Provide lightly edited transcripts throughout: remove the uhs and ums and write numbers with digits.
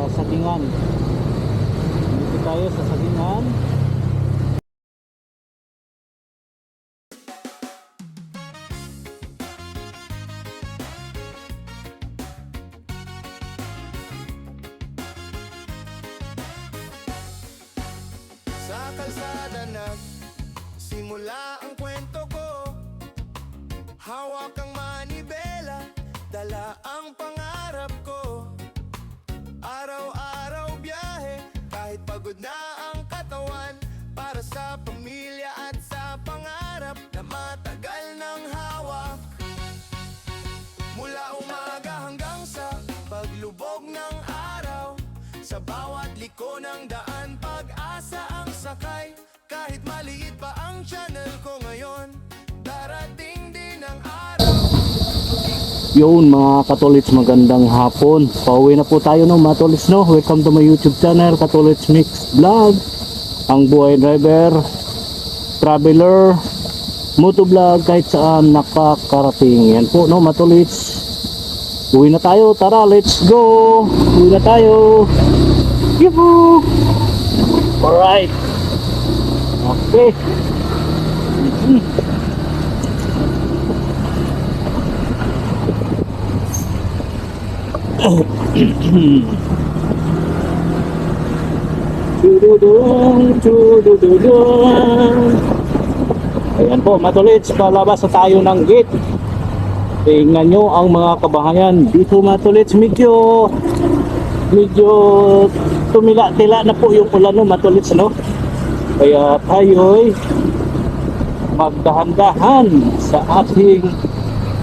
Sagingan. Dito tayo sa Sagingan. Sa kalsada simula ang kwento ko. Hawak ang manibela, dala ang pangarap ko. Araw-araw biyahe, kahit pagod na ang katawan, para sa pamilya at sa pangarap na matagal ng hawak. Mula umaga hanggang sa paglubog ng araw, sa bawat liko ng daan, pag-asa ang sakay. Kahit maliit pa ang channel ko ngayon, darating din ang araw. Yun mga Katolits, magandang hapon. Pauwi na po tayo no mga Katolits no. Welcome to my YouTube channel, Katolits Mix Vlog. Ang buhay driver, traveler, motovlog, kahit saan nakakarating. Yan po no mga Katolits. Uwi na tayo, tara let's go. Uwi na tayo. Yuhu! Alright. Okay. Ayan po, Matulits, palabas na tayo ng gate. Tingnan nyo ang mga kabahayan dito, Matulits. Medyo tumila-tila na po yung ulan no, Matulits, no? Kaya tayo'y magdahan-dahan sa ating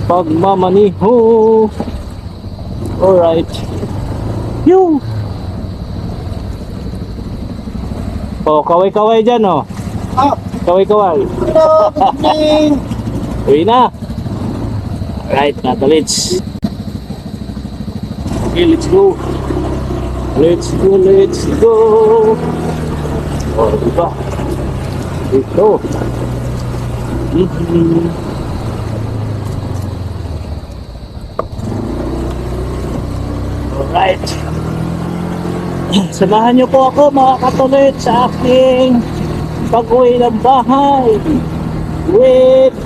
pagmamaniho. Alright. Yung oh, kaway-kaway dyan, oh. Kaway-kaway. Uwi na. Alright, Matulits. Okay, let's go. Let's go, let's go. Oh, diba? Ito. Alright. Samahan niyo po ako mga Katolits sa aking pag-uwi ng bahay with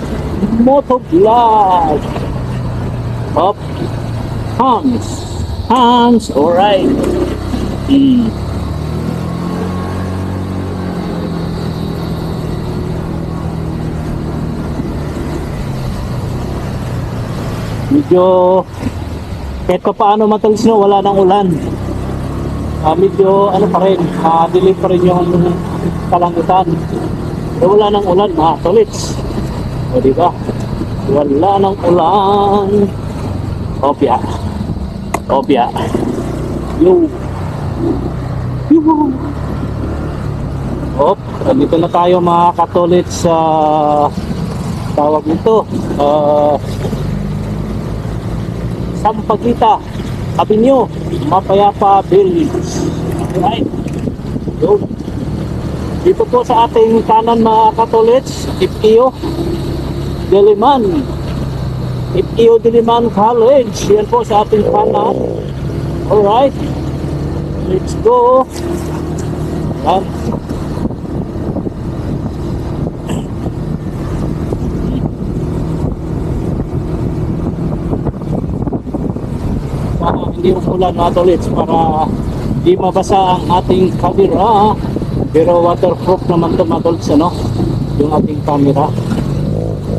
motovlog of Hans. Alright. Medyo kahit pa paano Matulits no, wala nang ulan. Medyo ano pa rin, dilim pa rin yung kalangitan. Wala nang ulan Matulits. O diba? Wala nang ulan. Opya. Yo. Yuhu. Hop, dito na tayo mga Katolits sa tawag nito. Sampaguita Avenue, Mapayapa Village. Right. So, dito po sa ating kanan mga Katolits, FEO Diliman College. Yan po sa ating kanan. Alright, let's go. Yan. Hindi umulan Matulits para di mabasa ang ating camera, pero waterproof naman ito Matulits, ano, yung ating camera.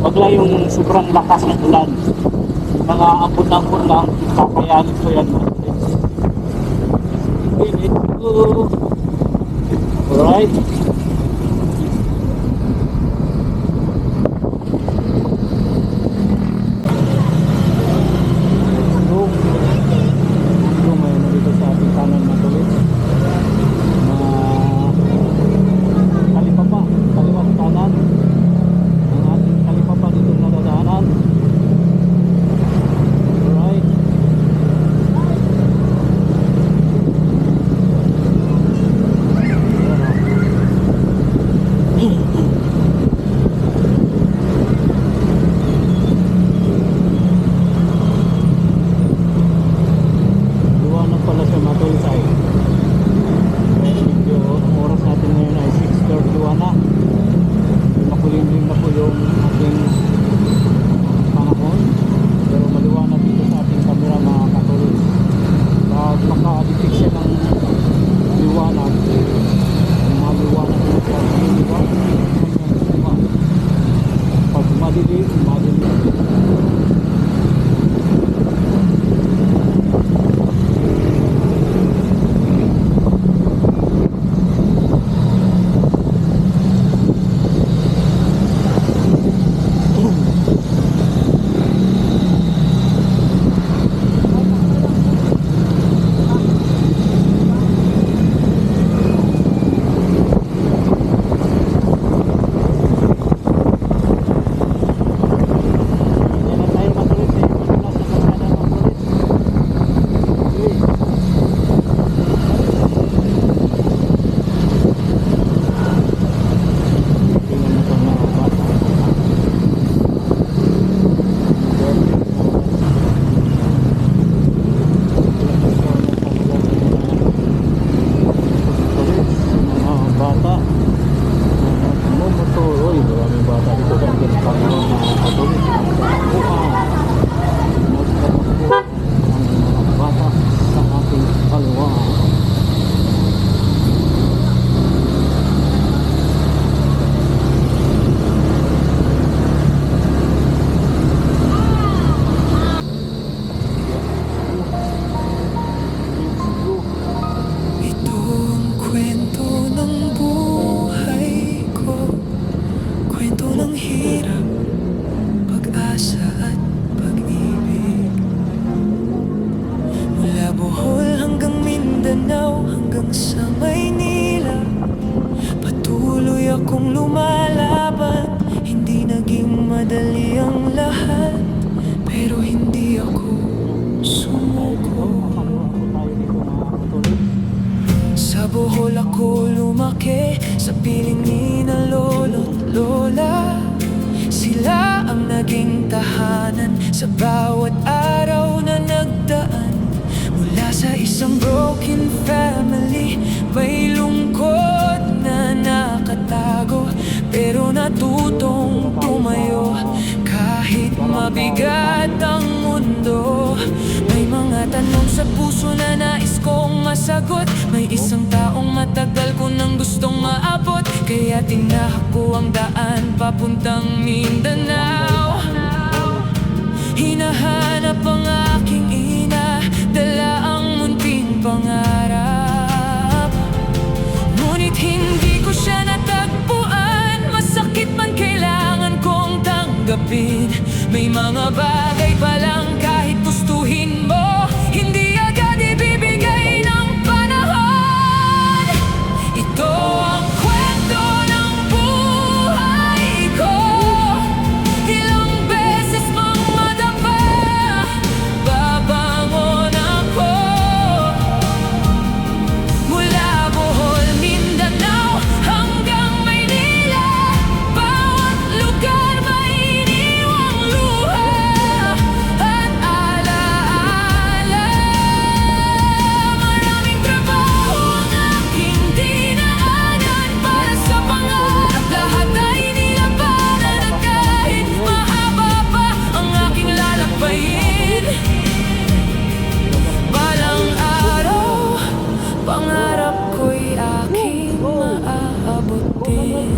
Wag lang yung sobrang lakas ng ulan, mga ambon-ambon lang, kakayanin ko yan Matulits. Okay, let's go. Alright. ako lumaki sa piling ni na lolo't lola. Sila ang naging tahanan sa bawat araw na nagdaan. Mula sa isang broken family, may lungkot na nakatago, pero natutong tumayo kahit mabigat ang mundo. May mga tanong sa puso na nais kong masagot. May isang taong matagal ko nang gustong maabot, kaya tinahak ko ang daan papuntang Mindanao. Hinahanap ang aking ina, dala ang munting pangarap. Ngunit hindi ko siya natagpuan, masakit man kailangan kong tanggapin. May mga bagay pa lang kahit gustuhin mo, hindi agad ibibigay ng panahon. Ito ang kwento ng buhay ko. Ilang beses mang madapa, babangon ako. Mula Bohol, Mindanao hanggang Maynila, bawat lugar may iniwang luha at alaala. Maraming trabaho ang aking dinaanan para sa pangarap. Lahat ay nilabanan at kahit mahaba pa ang aking lalakbayin, balang araw, pangarap ko'y aking maaabutin.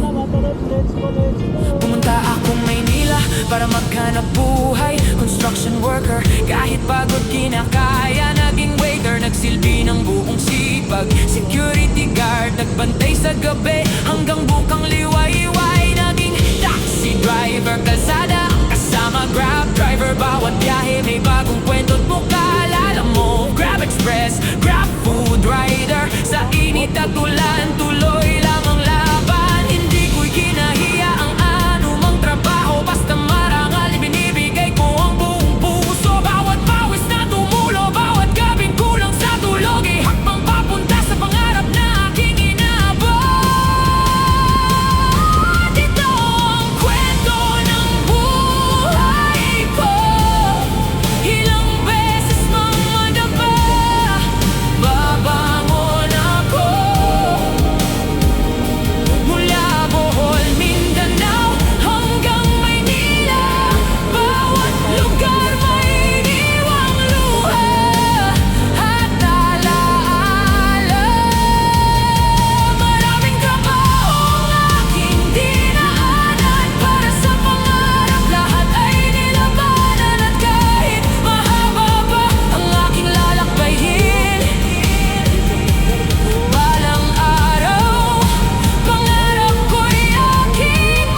Pumunta akong Maynila para maghanap buhay, construction worker. Kahit pagod kinakaya, naging waiter, nagsilbi ng buong sipag. Security guard, nagbantay sa gabi hanggang bukang liwayway. Naging taxi driver, kalsada ang kasama, grab driver. Bawat biyahe may bagong kwento't mukaalala mo. Grab express, grab food rider, sa init at ulan, tuloy lang ang laban. Hindi ko'y kinahiya ang anumang trabaho, basta marangal ibinibigay ko ang buong puso. Bawat pawis na tumulo, bawat gabing kulang sa tulog, ihakbang papunta sa pangarap na aking inaabot. Ito ang kwento ng buhay ko. Ilang beses mang madapa, babangon ako. Mula Bohol, Mindanao hanggang Maynila, bawat lugar may iniwang luha at alaala. Maraming trabaho ang aking dinaanan para sa pangarap. Lahat ay nilabanan at kahit mahaba pa ang aking lalakbayin, balang araw, pangarap ko'y aking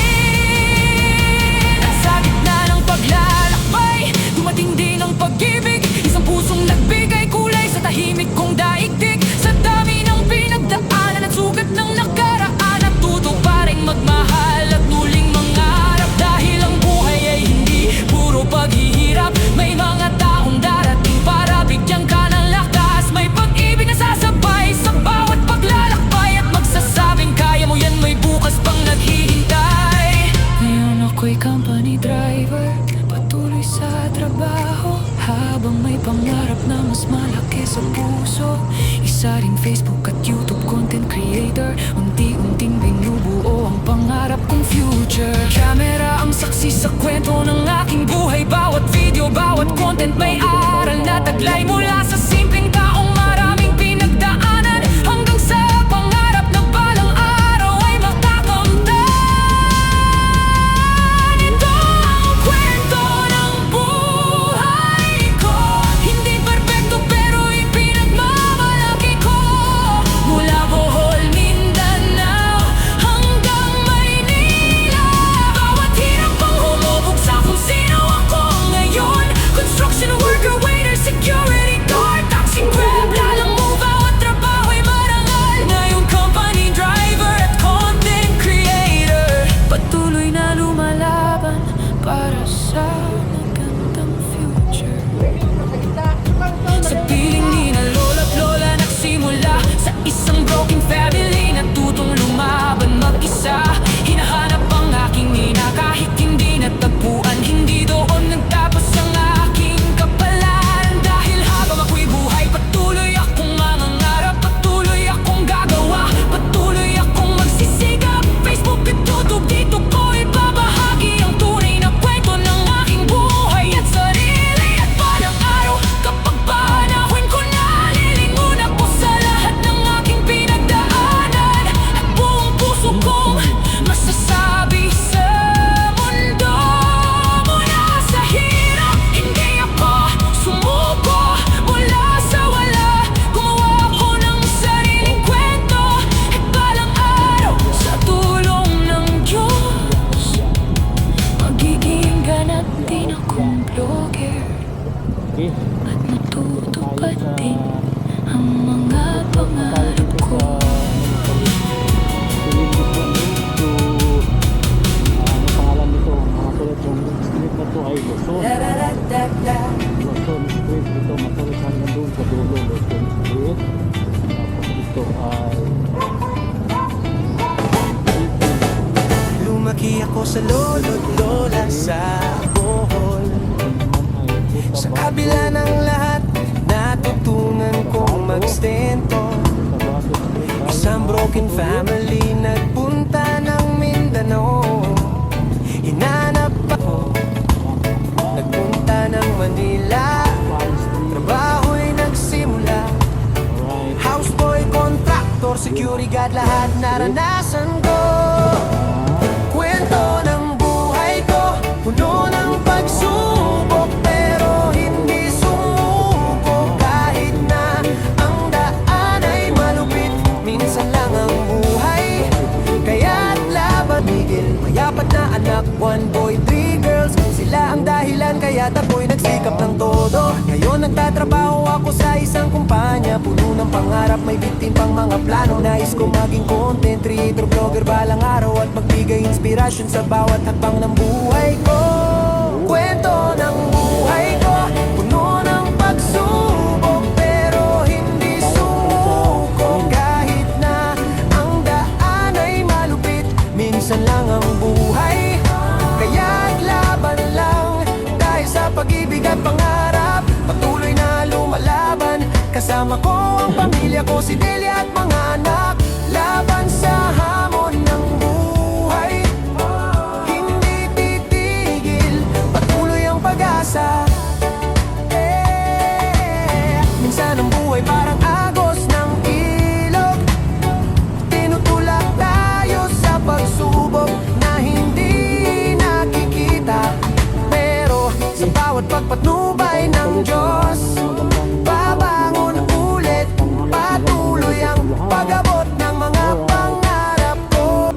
maaabutin. Sa gitna ng paglalakbay, dumating din ang pag-ibig, isang pusong nagbigay kulay sa tahimik kong daigdig. Sa dami ng pinagdaanan at sugat ng nakaraan, natuto pa rin magmahal at muling mangarap. Dahil ang buhay ay hindi puro paghihirap, may mga taong darating para bigyan ka ng lakas. May pag-ibig na sasabay sa bawat paglalakbay at magsasabing kaya mo yan, may bukas pang naghihintay. Ngayon ako'y company driver, patuloy sa trabaho, habang may pangarap na mas malaki sa puso. Isa ring Facebook at YouTube content creator, unti-unting binubuo ang pangarap kong future. Camera ang saksi sa kwento ng aking buhay, bawat video, bawat content may aral na taglay. Mula sa simpleng taong maraming pinagdaanan hanggang sa pangarap na balang araw ay makakamtan. Ito ang kwento ng buhay ko. Hindi perfecto pero ipinagmamalaki ko. Mula Bohol, Mindanao hanggang Maynila, bawat hirap ang humubog sa kung sino ako ngayon. Construction worker, waiter, security guard, taxi aking family nagpunta ng Mindanao. Hinanap ako, nagpunta ng Manila, trabaho'y nagsimula. Houseboy, contractor, security guard, lahat naranasan ko. Kwento ng buhay ko, puno ng pagsubok, pero hindi sumuko. Kahit na ang daan ay malupit, minsan lang ang buhay, kaya't laban. Miguel, mayapat na anak, 1 boy, 3 girls. Sila ang dahilan kaya't ako'y nagsikap ng todo. Ngayon nagtatrabaho ako sa isang kumpanya, puno ng pangarap, may bitin pang mga plano. Nais ko maging content creator, vlogger balang araw, at magbigay inspirasyon sa bawat hakbang ng buhay ko. Kwento ng buhay ko, puno ng pagsubok, pero hindi sumuko. Kahit na ang daan ay malupit, minsan lang ang buhay, kaya't laban lang. Dahil sa pag-ibig at pangarap, patuloy na lumalaban. Kasama ko ang pamilya ko, si Delia at mga anak. Laban sa hamon ng buhay, hindi titigil, patuloy ang pag-asa. Minsan ang buhay parang agos ng ilog, tinutulak tayo sa pagsubok na hindi nakikita. Pero sa bawat pagpatnubay ng Diyos, babangon ulit, patuloy ang pag-abot ng mga pangarap ko.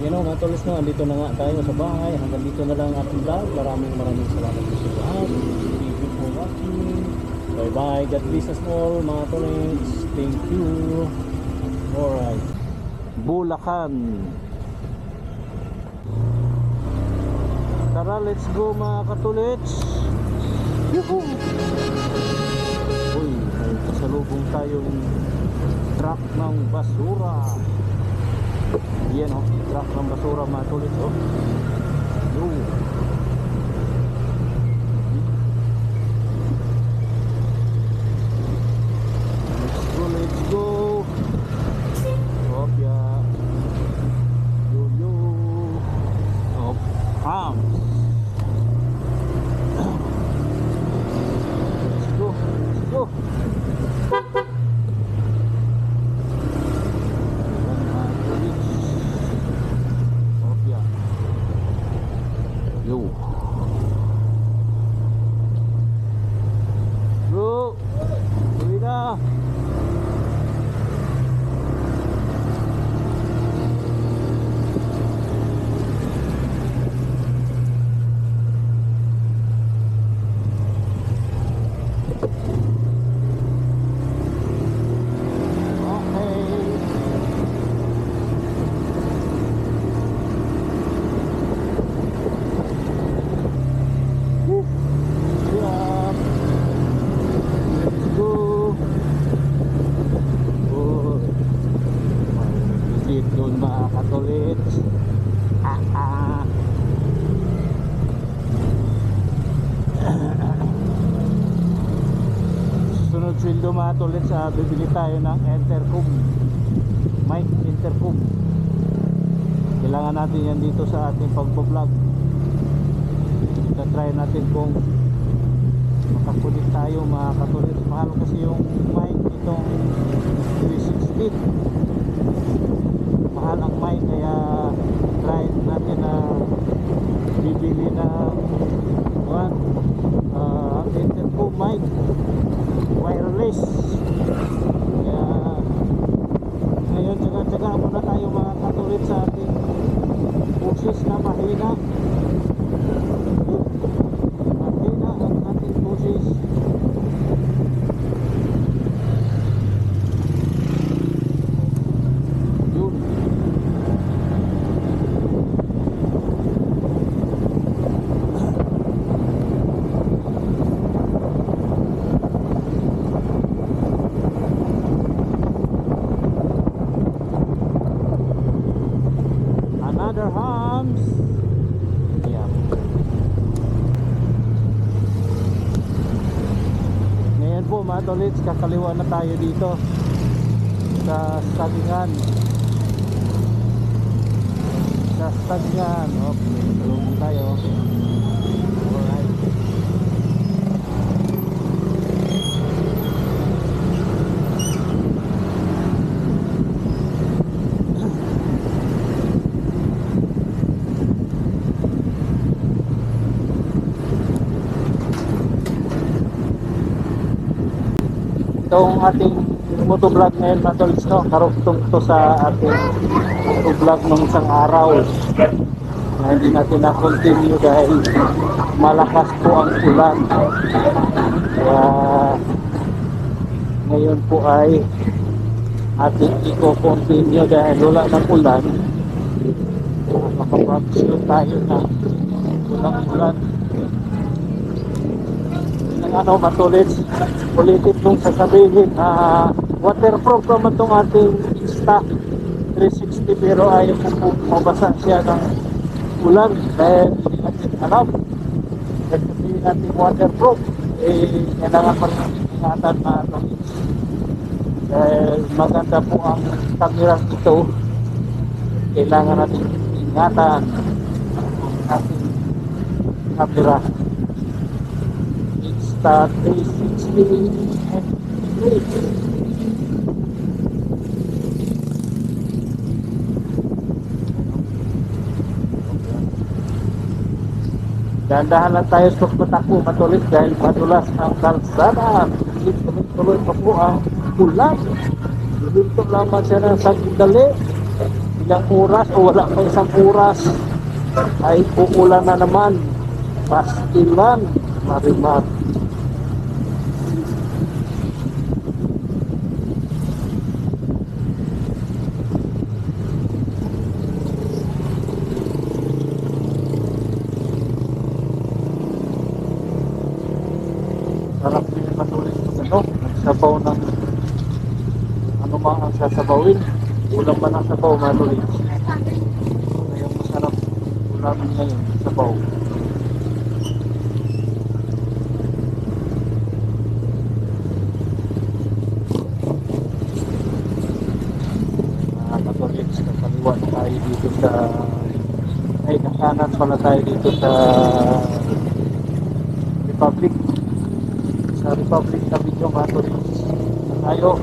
You know, mga tulis, no, andito na nga tayo sa bahay. Hanggang dito na lang ang ating vlog. Maraming salamat po sa lahat. Thank you for watching. Bye bye. God bless us all, mga tulis. Thank you. Alright. Bulacan. Tara, let's go mga katulits. Yuhu! Uy, may pasalubong tayong truck ng basura. Yan o, truck ng basura mga tulits o. Yo! Let's go! Hop, yeah. Yo, yo! Hop, arms! Let's go! Let's go! Yo. Bro, uwi na. Doon mga katulits. Sunod sweldo mga katulits, bibili tayo ng intercom, mic intercom. Kailangan natin yan dito sa ating pagbablog. Try natin kung makakulit tayo mga katulits. Mahal kasi yung mic itong 360, mahal ang mic, kaya try natin na bibili ng intercom mic wireless. Kaya ngayon tsaga-tsaga muna tayo mga katulit sa ating boses na mahina. Mahina ang ating boses. Another hams. Yeah. Ngayon po mga tolits, kakaliwa na tayo dito. sa Stalingan. Sa Stalingan. Okay, tulungan tayo. Alright. Itong ating motovlog ngayon mga tolits, no? Karugtong to sa ating motovlog ng isang araw na hindi natin na-continue dahil malakas po ang ulan. Kaya ngayon po ay ating i-continue dahil wala ng ulan. Makapractice tayo na walang ulan. Ano matulits, ulitin mong sasabihin na waterproof naman itong ating Insta360 pero ayaw po mabasa siya ng ulan dahil hindi natin alam. Kasi sabihin natin waterproof, kailangan pa rin ingatan na tulits. Dahil maganda po ang kamerang ito, kailangan natin ingatan ang ating kamera. Insta360 Dahan-dahan lang tayo sa patakbo matulis dahil madulas ang kalsada. Tuloy pa po ang ulan. Dito lamang siya ng sagdali. Ilang oras o wala pa isang oras ay uulan na naman. Pastilan, marimar. Sarap din matulis ano, nagsabaw ng ano man ang sasabawin. Ulam ba ng sabaw matulis? Kaya masarap ulamin ngayon, sabaw. Matulis, nakaliwa na tayo dito sa ay nakanan pala tayo dito sa Republic. Sa Republic na video matulis tayo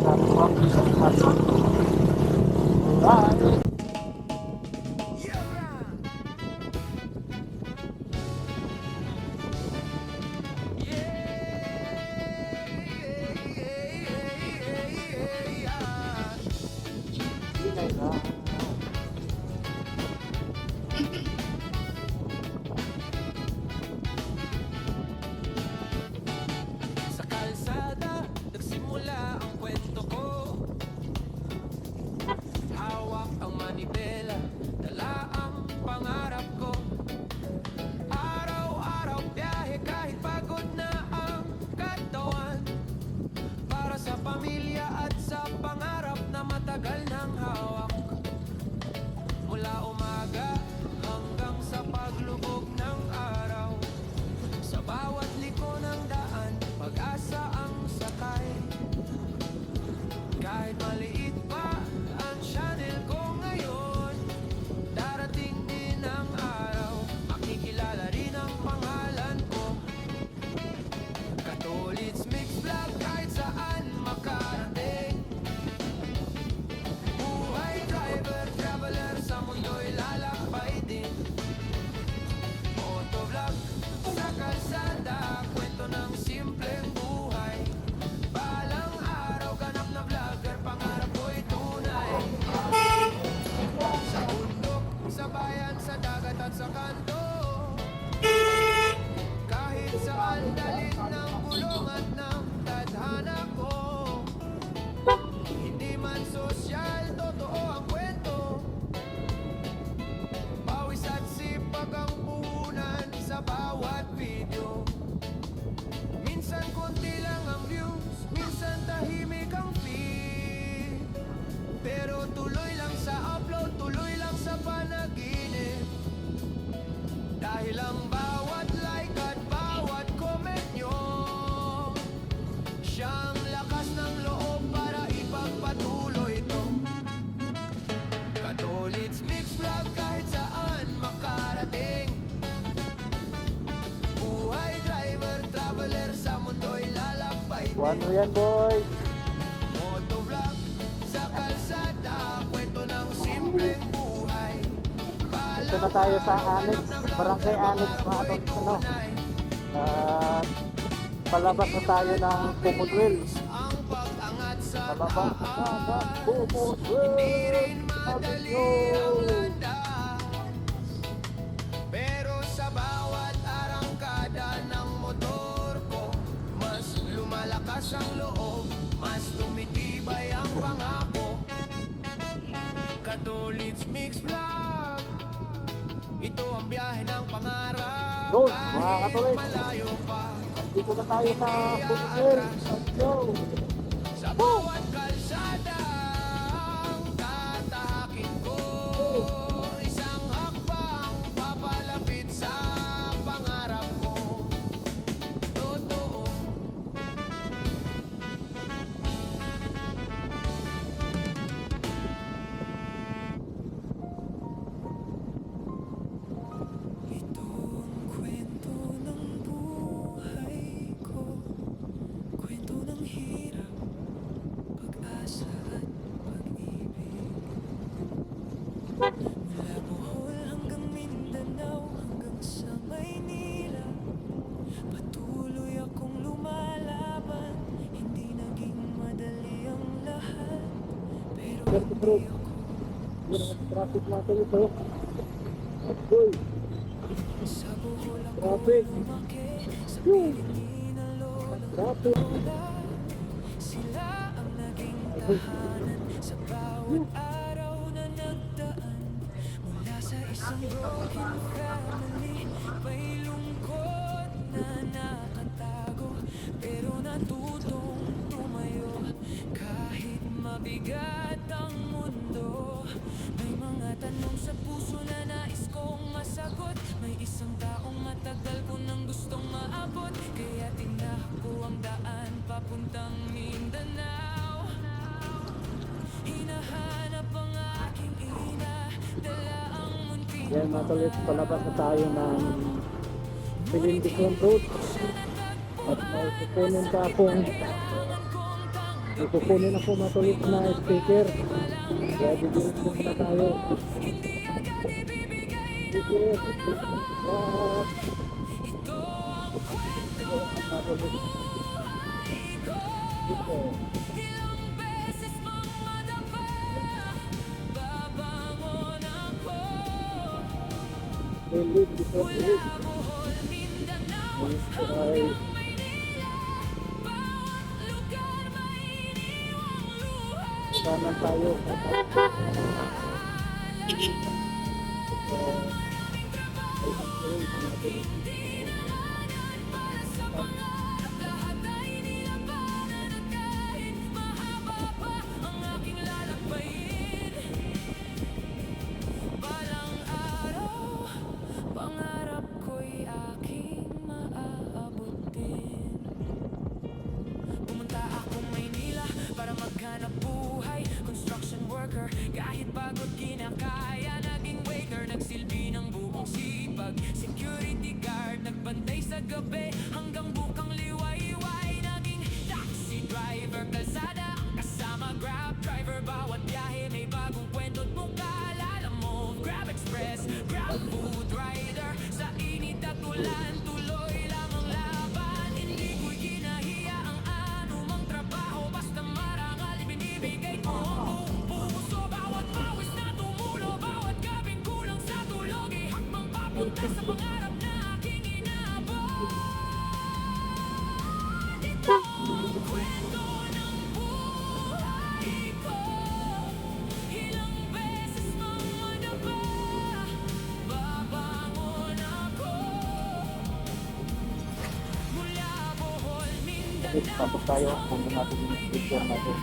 sa Republic natin. Bye! Sa kalsada, nagsimula ang kwento ko. Hawak ang Paano yan, boy? Motovlog sa kalsada, kwento ng simpleng buhay. Ito na tayo sa Annex, Barangay Annex, mga tol, ano. At palabas na tayo ng Commonwealth. Ang pag-angat sa Palabas na ng Commonwealth. hindi rin Sabi madali nyo. ang landas. Pero sa bawat arangkada ng motor ko, mas lumalakas ang loob, mas tumitibay ang pangako. Katolits Mix Vlog, ito ang biyahe ng pangarap. Yun, mga Katolits. Malayo pa Dito na tayo sa Commonwealth. Sabi nyo. sa bawat kalsada, ang tatahakin ko, isang hakbang papalapit sa pangarap ko. Totoo. Ito ang kwento ng buhay ko, kwento ng hirap, pag-asa at pag-ibig. Mula Bohol hanggang Mindanao, hanggang sa Maynila, patuloy akong lumalaban. Hindi naging madali ang lahat, pero hindi ako Yun ang traffic natin ito. Boy, sa Bohol ako traffic. lumaki, sa Pilipinas lolo. Traffic. Sila ang naging tahanan sa bawat araw na nagdaan. Mula sa isang broken family, may lungkot na nakatago, pero natutong tumayo. Kahit mabigat ang mundo, may mga tanong sa puso na nais kong masagot. May isang taong matagal ko nang gustong maabot, kaya tinahak ko ang daan papuntang Mindanao. Hinahanap ang aking ina, dala ang munting Yan mga tol, palabas na tayo ng Pilindicon Road. At may kukunin pa akong ikukunin ako mga tol na sticker. Kaya didirin ko na tayo. hindi agad ibibigay ng Sticker. ito ang kwento Mga tol, buhay ko. sticker. Ilang beses mang madapa, babangon ako. Pilindicon Road. Mula Bohol, Mindanao, hanggang Maynila, bawat lugar may iniwang luha. Kanan tayo. Dinaanan para sa pangarap, lahat ay nilabanan. At kahit mahaba pa ang aking lalakbayin, balang araw, pangarap ko'y aking maaabot din. Pumunta akong Maynila para maghanap buhay, construction worker, kahit pagod kinakaya. Naging waiter, nagsilbi ng buong sipag, security guard, nagbantay sa gabi hanggang bukang liwayway. Naging taxi driver, kalsada kasama grab driver, bawat biyahe may bagong kwento't mukha. Alala mo, Grab Express, Grab food rider, sa init at ulan, tuloy lang ang laban. Hindi ko'y ginahiya ang anumang trabaho, basta marangal ibinibigay ko ang buong puso. Bawat pawis na tumulo, bawat gabing kulang sa tulog, ihakbang papunta sa pangarap na aking inaabot. Ito ang kwento ng buhay ko, ilang beses mang madapa, babangon ako. Mula Bohol, Mindanao, Tapos tayo. Kunin natin yung sticker natin.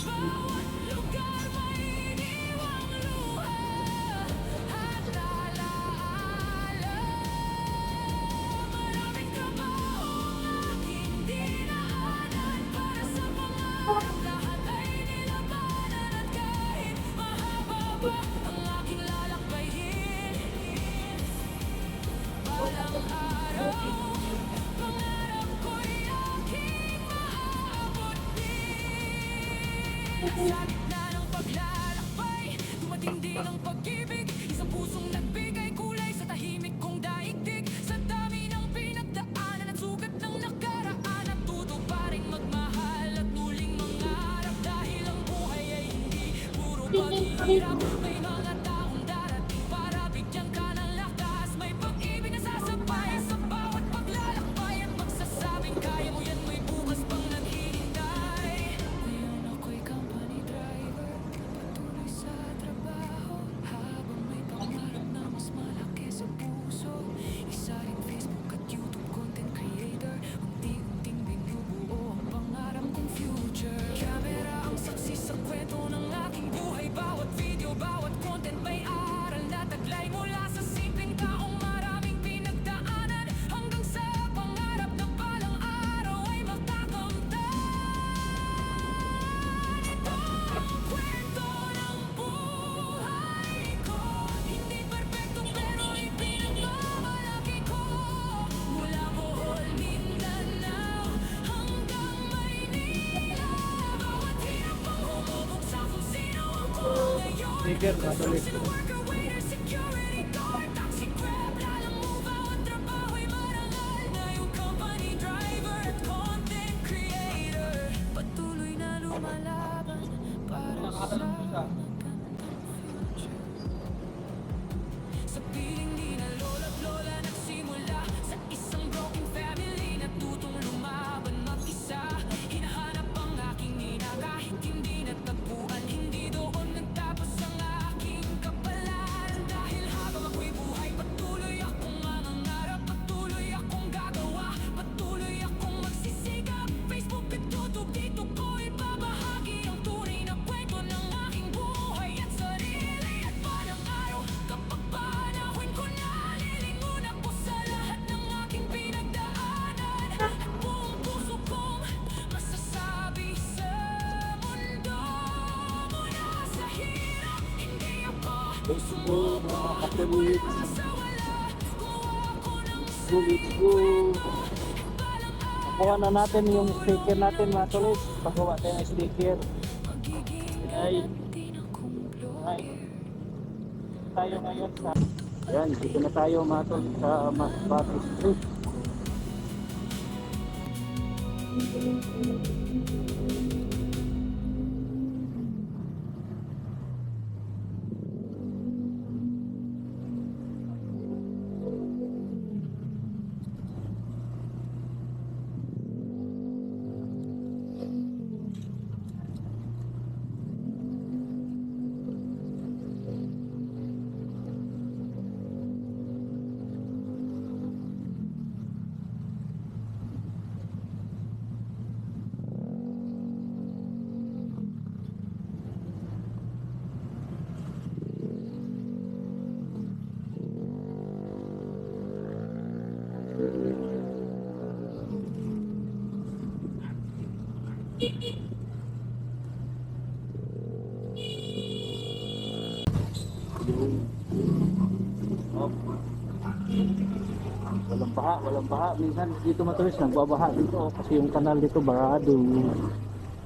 bawat lugar may iniwang luha at alaala. Maraming trabahong aking dinaanan para sa pangarap, lahat ay nilabanan. At kahit mahaba pa ang aking lalakbayin, balang araw, pangarap ko'y aking maaabot. Sa gitna ng paglalakbay, dumating din ang pag-ibig. Isang pusong nagbigay kulay sa tahimik kong daigdig. Sa dami ng pinagdaanan at sugat ng nakaraan, natuto pa rin magmahal at muling mangarap. Dahil ang buhay ay hindi puro paghihirap. May mga taong darating para bigyan ka ng lakas. May pag-ibig na sasabay sa bawat paglalakbay, at magsasabing kaya mo yan, may bukas pang naghihintay. Ngayon ako'y company driver, patuloy sa trabaho, habang may pangarap na mas malaki sa puso. Isa rin Facebook at YouTube content creator, unti-unting binubuo ang pangarap kong future. Camera ang saksi sa kwento ng aking buhay. Bawat video, bawat content may aral na taglay mula sa simpleng taong maraming pinagdaanan, hanggang sa pangarap na balang araw ay makakamtan. Ito ang kwento ng buhay ko, hindi perpekto pero ipinagmamalaki ko. Mula Bohol, Mindanao hanggang Maynila, bawat hirap ang humubog sa kung sino ako ngayon. Sticker, Catholic. Social worker, waiter, security guard, taxi grab, lalang mo bawat trabaho'y marangal. Ngayong company driver at content creator, patuloy na lumalaban para sa magandang future. Sa piling ni na lola't lola nagsimula, sa isang broken family natutong lumaban mag-isa. Hinahanap ang aking ina kahit hindi natagpuan, hindi doon nagtapos ang aking kapalaran. Dahil habang ako'y buhay, patuloy akong mangangarap, patuloy akong gagawa, patuloy akong magsisikap. Facebook at YouTube, dito ko ibabahagi ang tunay na kwento ng aking buhay at sarili. At parang araw, kapag panahon ko na, lilingon ako sa lahat ng aking pinagdaanan. At buong puso kong masasabi sa mundo, mula sa hirap, hindi ako susuko. Catholic. Mula sa wala, gumawa ako ng Let's go. balang araw. Nakuha na natin yung sticker natin mga tulis. Pagawa tayo ng sticker. Magiging Ay. din akong Ay. vlogger. Tayo ngayon sa... Yan, dito na tayo mga tulis sa Masbate Street. Oh. Walang baha. Minsan dito matulis, nagbabaha dito kasi yung kanal dito barado.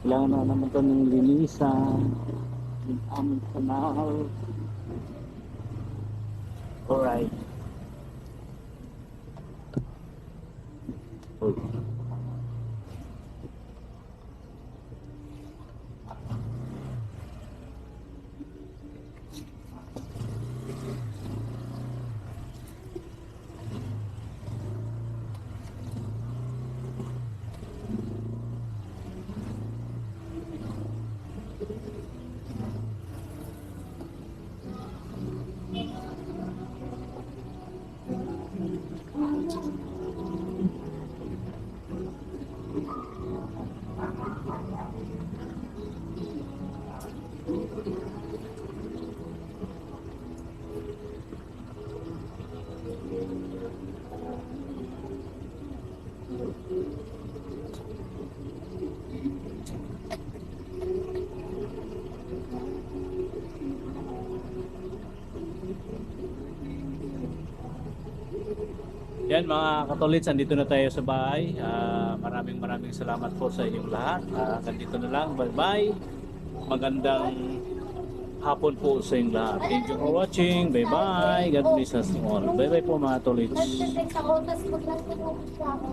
Kailangan na naman ito ng linisan. Yung aming kanal. Alright. Uy. Yan mga katolits, andito na tayo sa bahay. Maraming salamat po sa inyong lahat. Hanggang dito na lang. Bye bye. magandang hapon po sa inyong lahat. Thank you for watching. Bye-bye. God bless us all. Bye-bye po mga tolits. Nag-text ako, tapos biglang tinulog siya ako.